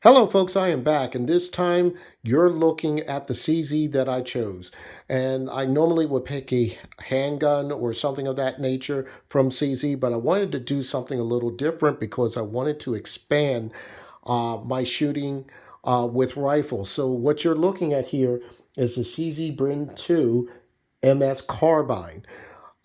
Hello, folks. I am back, and this time you're looking at the CZ that I chose. And I normally would pick a handgun or something of that nature from CZ, but I wanted to do something a little different because I wanted to expand my shooting with rifles. So, what you're looking at here is the CZ Bren 2 MS Carbine.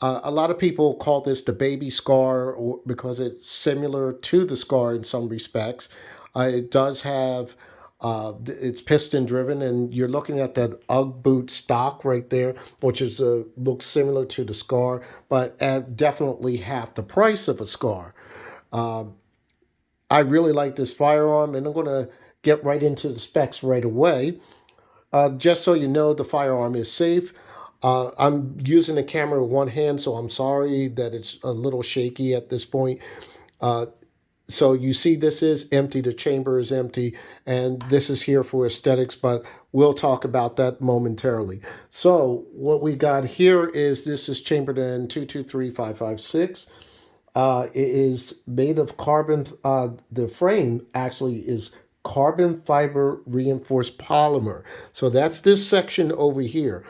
A lot of people call this the baby scar because it's similar to the scar in some respects. It does have, it's piston driven, and you're looking at that UGG boot stock right there, which is looks similar to the scar, but at definitely half the price of a scar. I really like this firearm, and I'm going to get right into the specs right away. Just so you know, the firearm is safe. I'm using the camera with one hand, so I'm sorry that it's a little shaky at this point. Uh, so you see this is empty, the chamber is empty, and this is here for aesthetics, but we'll talk about that momentarily. So what we got here is this is chambered in 223556. It is made of carbon. The frame actually is carbon fiber reinforced polymer. So that's this section over here.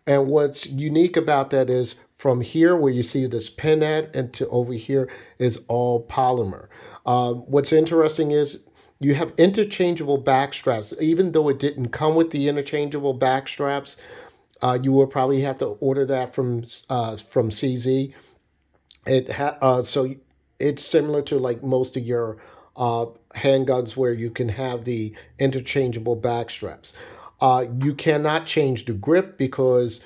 And what's unique about that is from here where you see this pin at and to over here is all polymer. What's interesting is you have interchangeable back straps. Even though it didn't come with the interchangeable back straps, you will probably have to order that from CZ. So it's similar to like most of your handguns where you can have the interchangeable back straps. You cannot change the grip because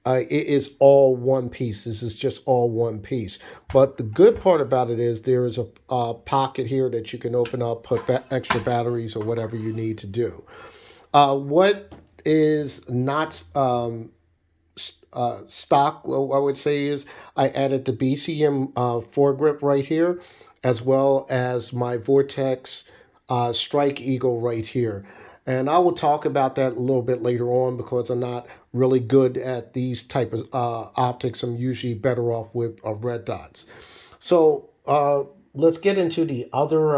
it is all one piece. This is just all one piece. But the good part about it is there is a pocket here that you can open up, put extra batteries or whatever you need to do. What is not stock, I would say, is I added the BCM foregrip right here, as well as my Vortex Strike Eagle right here. And I will talk about that a little bit later on because I'm not really good at these type of optics. I'm usually better off with red dots. So let's get into the other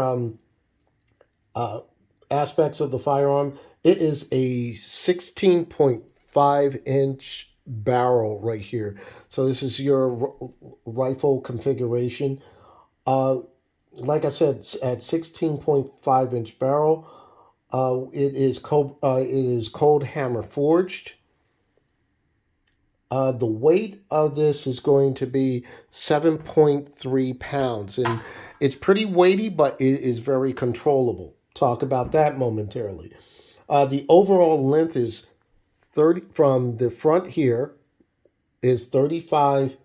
uh, aspects of the firearm. It is a 16.5-inch barrel right here. So this is your rifle configuration. Uh, like I said, at 16.5-inch barrel, it is cold hammer forged. The weight of this is going to be 7.3 pounds, and it's pretty weighty, but it is very controllable. Talk about that momentarily. The overall length is 30 from the front here is 35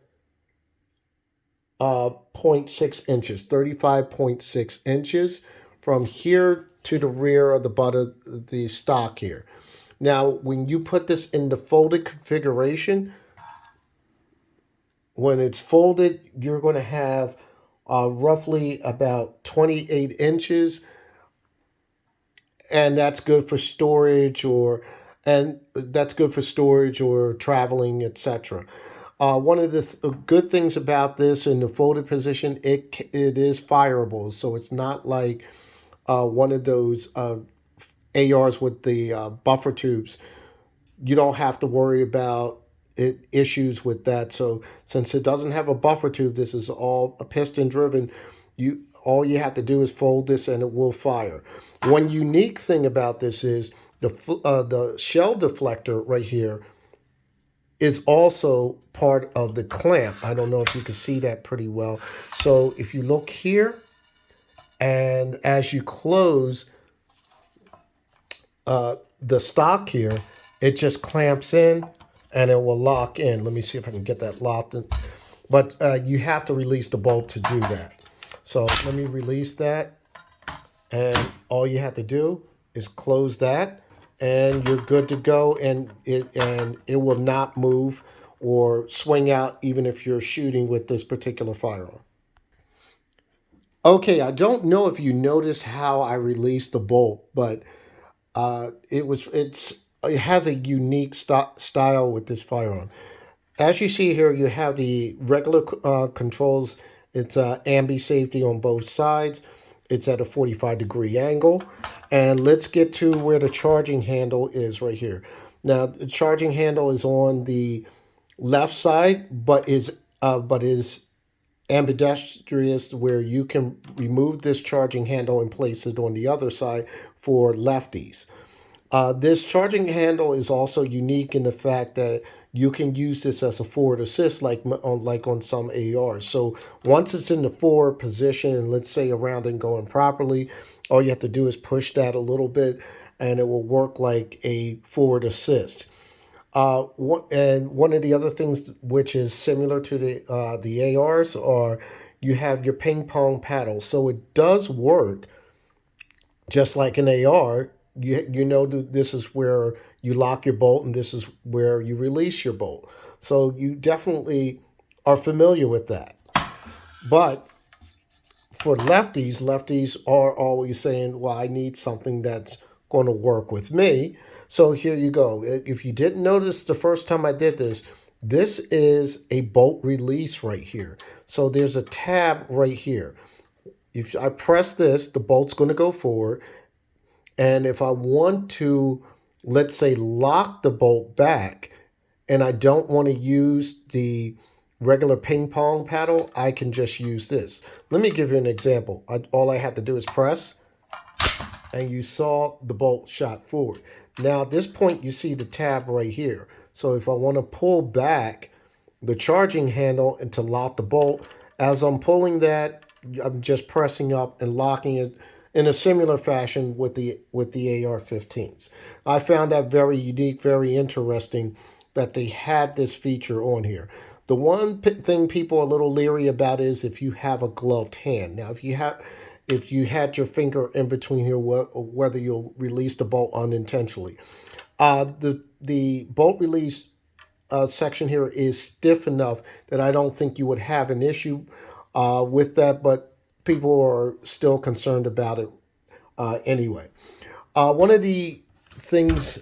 .6 inches, 35.6 inches from here to the rear of the butt of the stock here. Now, when you put this in the folded configuration, when it's folded, you're going to have roughly about 28 inches, and that's good for storage or traveling, etc. One of the good things about this in the folded position, it is fireable, so it's not like one of those ARs with the buffer tubes. You don't have to worry about issues with that. So since it doesn't have a buffer tube, this is all a piston driven. All you have to do is fold this and it will fire. One unique thing about this is the shell deflector right here is also part of the clamp. I don't know if you can see that pretty well. So if you look here, and as you close the stock here, it just clamps in and it will lock in. Let me see if I can get that locked in. But you have to release the bolt to do that. So let me release that. And all you have to do is close that and you're good to go. And it will not move or swing out even if you're shooting with this particular firearm. Okay, I don't know if you noticed how I released the bolt, but it has a unique style with this firearm. As you see here, you have the regular controls. It's ambi safety on both sides. It's at a 45-degree angle. And let's get to where the charging handle is right here. Now, the charging handle is on the left side, but is ambidextrous, where you can remove this charging handle and place it on the other side for lefties. This charging handle is also unique in the fact that you can use this as a forward assist, like on some ARs. So once it's in the forward position, and let's say around and going properly, all you have to do is push that a little bit, and it will work like a forward assist. One of the other things which is similar to the ARs are you have your ping pong paddle. So it does work just like an AR. You know that this is where you lock your bolt and this is where you release your bolt. So you definitely are familiar with that. But for lefties are always saying, well, I need something that's going to work with me. So here you go. If you didn't notice the first time I did this, this is a bolt release right here. So there's a tab right here. If I press this, the bolt's going to go forward. And if I want to, let's say, lock the bolt back, and I don't want to use the regular ping pong paddle, I can just use this. Let me give you an example. All I have to do is press, and you saw the bolt shot forward. Now at this point, you see the tab right here. So if I want to pull back the charging handle and to lock the bolt, as I'm pulling that, I'm just pressing up and locking it in a similar fashion with the AR-15s. I found that very unique, very interesting that they had this feature on here. The one thing people are a little leery about is if you have a gloved hand. Now, if you had your finger in between here, whether you'll release the bolt unintentionally. The bolt release section here is stiff enough that I don't think you would have an issue with that, but people are still concerned about it anyway. One of the things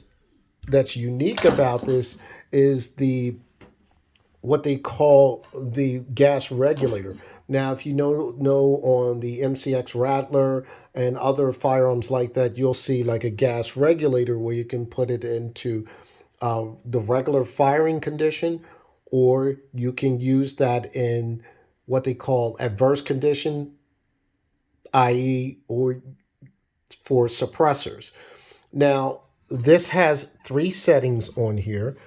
that's unique about this is what they call the gas regulator. Now, if you know on the MCX Rattler and other firearms like that, you'll see like a gas regulator where you can put it into the regular firing condition, or you can use that in what they call adverse condition, i.e., or for suppressors. Now, this has 3 settings on here.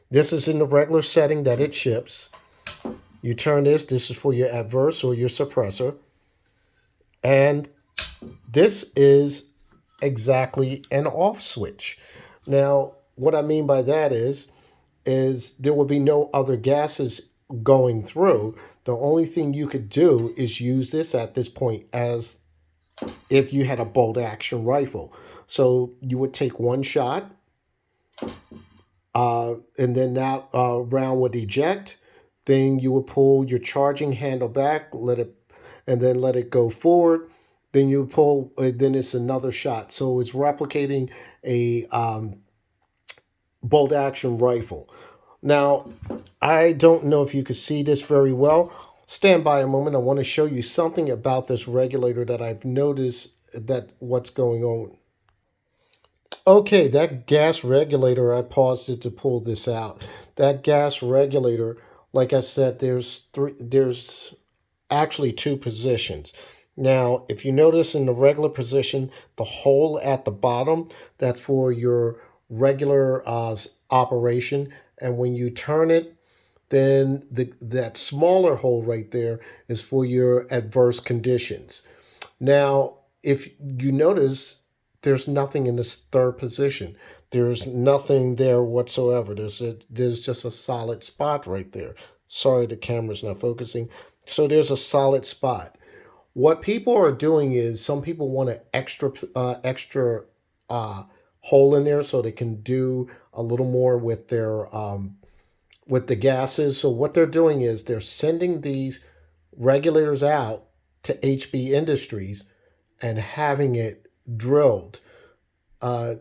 This is in the regular setting that it ships. You turn this is for your adverse or your suppressor. And this is exactly an off switch. Now, what I mean by that is there will be no other gases going through. The only thing you could do is use this at this point as if you had a bolt action rifle. So you would take one shot, and then that round would eject. Then you would pull your charging handle back, and then let it go forward. Then you pull, then it's another shot. So it's replicating a bolt action rifle. Now, I don't know if you could see this very well. Stand by a moment. I want to show you something about this regulator that I've noticed that what's going on. Okay, that gas regulator, I paused it to pull this out. That gas regulator, like I said, there's actually 2 positions. Now, if you notice in the regular position, the hole at the bottom, that's for your regular operation. And when you turn it, then that smaller hole right there is for your adverse conditions. Now, if you notice, there's nothing in this third position. There's nothing there whatsoever. There's just a solid spot right there. Sorry, the camera's not focusing. So there's a solid spot. What people are doing is some people want an extra hole in there so they can do a little more with their with the gases. So what they're doing is they're sending these regulators out to HB Industries and having it drilled.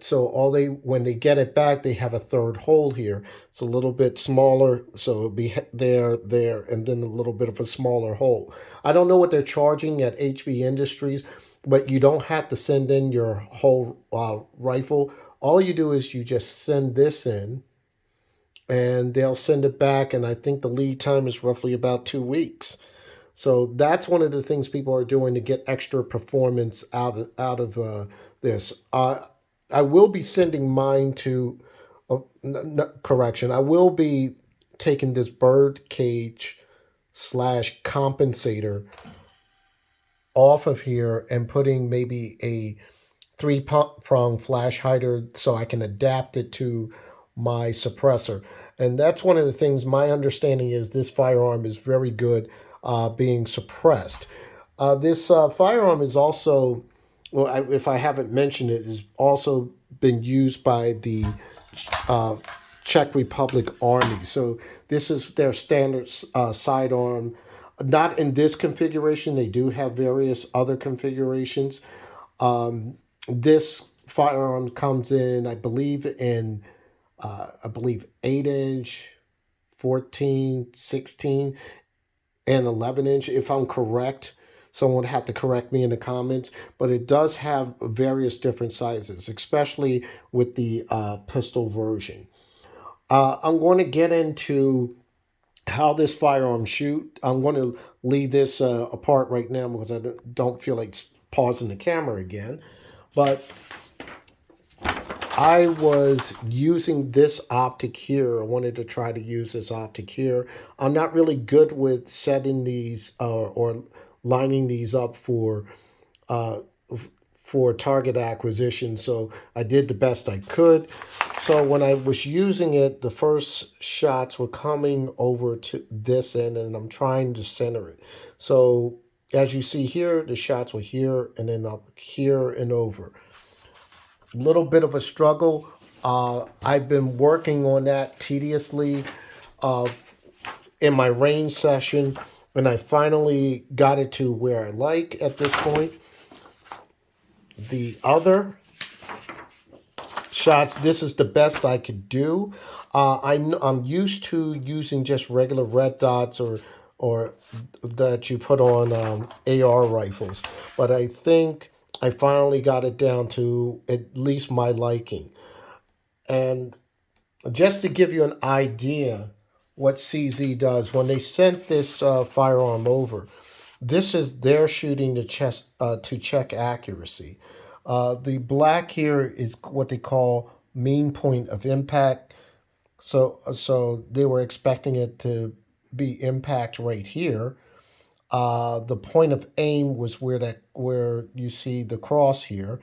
So when they get it back, they have a third hole here. It's a little bit smaller, so it'll be there, and then a little bit of a smaller hole. I don't know what they're charging at HB Industries, but you don't have to send in your whole rifle. All you do is you just send this in, and they'll send it back. And I think the lead time is roughly about 2 weeks. So that's one of the things people are doing to get extra performance out of this. I will be sending mine to. Correction. I will be taking this bird cage slash compensator off of here and putting maybe a three-prong flash hider so I can adapt it to my suppressor. And that's one of the things. My understanding is this firearm is very good being suppressed. This firearm is also, well, if I haven't mentioned it, has also been used by the uh, Czech Republic Army. So this is their standard sidearm. Not in this configuration. They do have various other configurations. This firearm comes in, I believe 8 inch, 14, 16, and 11 inch. If I'm correct, someone would have to correct me in the comments. But it does have various different sizes, especially with the pistol version. I'm going to get into how this firearm shoot. I'm going to leave this apart right now because I don't feel like pausing the camera again. But I was using this optic here. I wanted to try to use this optic here. I'm not really good with setting these or lining these up uh, for target acquisition, so I did the best I could. So when I was using it, the first shots were coming over to this end, and I'm trying to center it. So as you see here, the shots were here and then up here and over. A little bit of a struggle. I've been working on that tediously uh, in my range session, and I finally got it to where I like at this point. The other shots, this is the best I could do. I'm used to using just regular red dots or that you put on AR rifles, but I think I finally got it down to at least my liking. And just to give you an idea what CZ does, when they sent this firearm over, this is their shooting to check accuracy. The black here is what they call mean point of impact. So they were expecting it to be impact right here. The point of aim was where you see the cross here,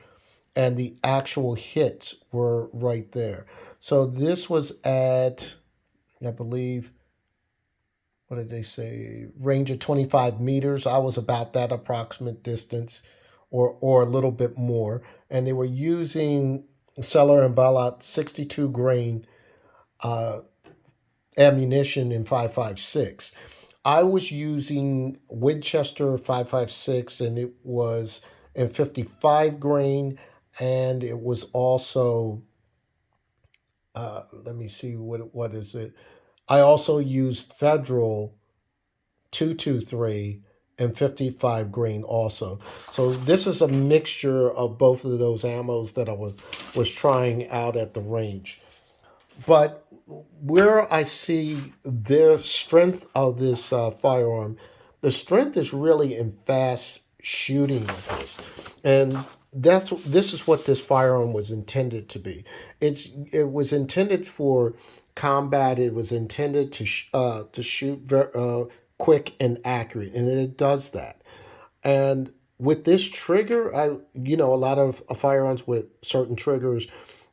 and the actual hits were right there. So this was at, I believe, what did they say? Range of 25 meters. I was about that approximate distance, or a little bit more. And they were using Seller and Ballot 62 grain uh, ammunition in 5.56. I was using Winchester 5.56, and it was in 55 grain, and it was also, let me see, what is it? I also used Federal 223 and 55 grain also. So this is a mixture of both of those ammos that I was trying out at the range. But where I see the strength of this firearm, the strength is really in fast shooting with this, and this is what this firearm was intended to be. It was intended for combat. It was intended to shoot quick and accurate, and it does that. And with this trigger, a lot of firearms with certain triggers,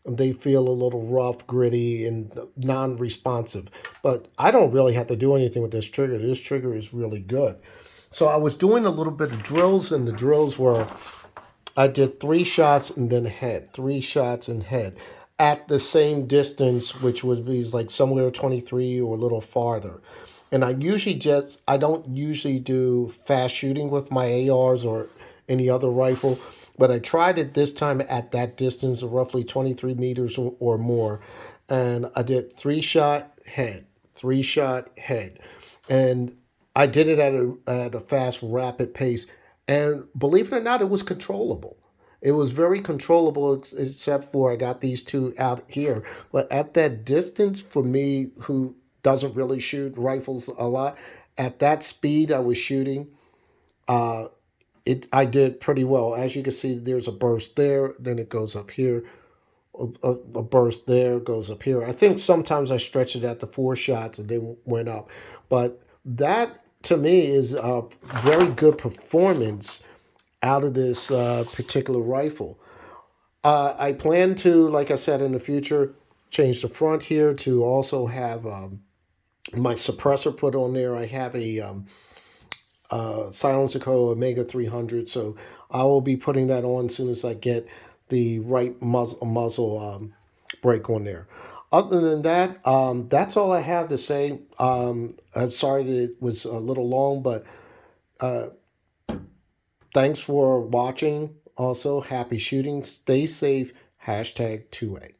they feel a little rough, gritty, and non-responsive. But I don't really have to do anything with this trigger. This trigger is really good. So I was doing a little bit of drills, and the drills were, I did 3 shots and then head, 3 shots and head at the same distance, which would be like somewhere 23 or a little farther. And I don't usually do fast shooting with my ARs or any other rifle, but I tried it this time at that distance of roughly 23 meters or more. And I did 3 shot head, 3 shot head. And I did it at a fast, rapid pace. And believe it or not, it was controllable. It was very controllable, except for I got these two out here. But at that distance, for me, who doesn't really shoot rifles a lot, at that speed I was shooting, uh, I did pretty well. As you can see, there's a burst there, then it goes up here, a burst there, goes up here. I think sometimes I stretched it at the 4 shots and then went up. But that to me is a very good performance out of this particular rifle. I plan to, like I said, in the future, change the front here to also have my suppressor put on there. I have a Silencer Co. Omega 300, so I will be putting that on as soon as I get the right muzzle brake on there. Other than that, that's all I have to say. I'm sorry that it was a little long, but thanks for watching. Also, happy shooting. Stay safe. Hashtag 2A.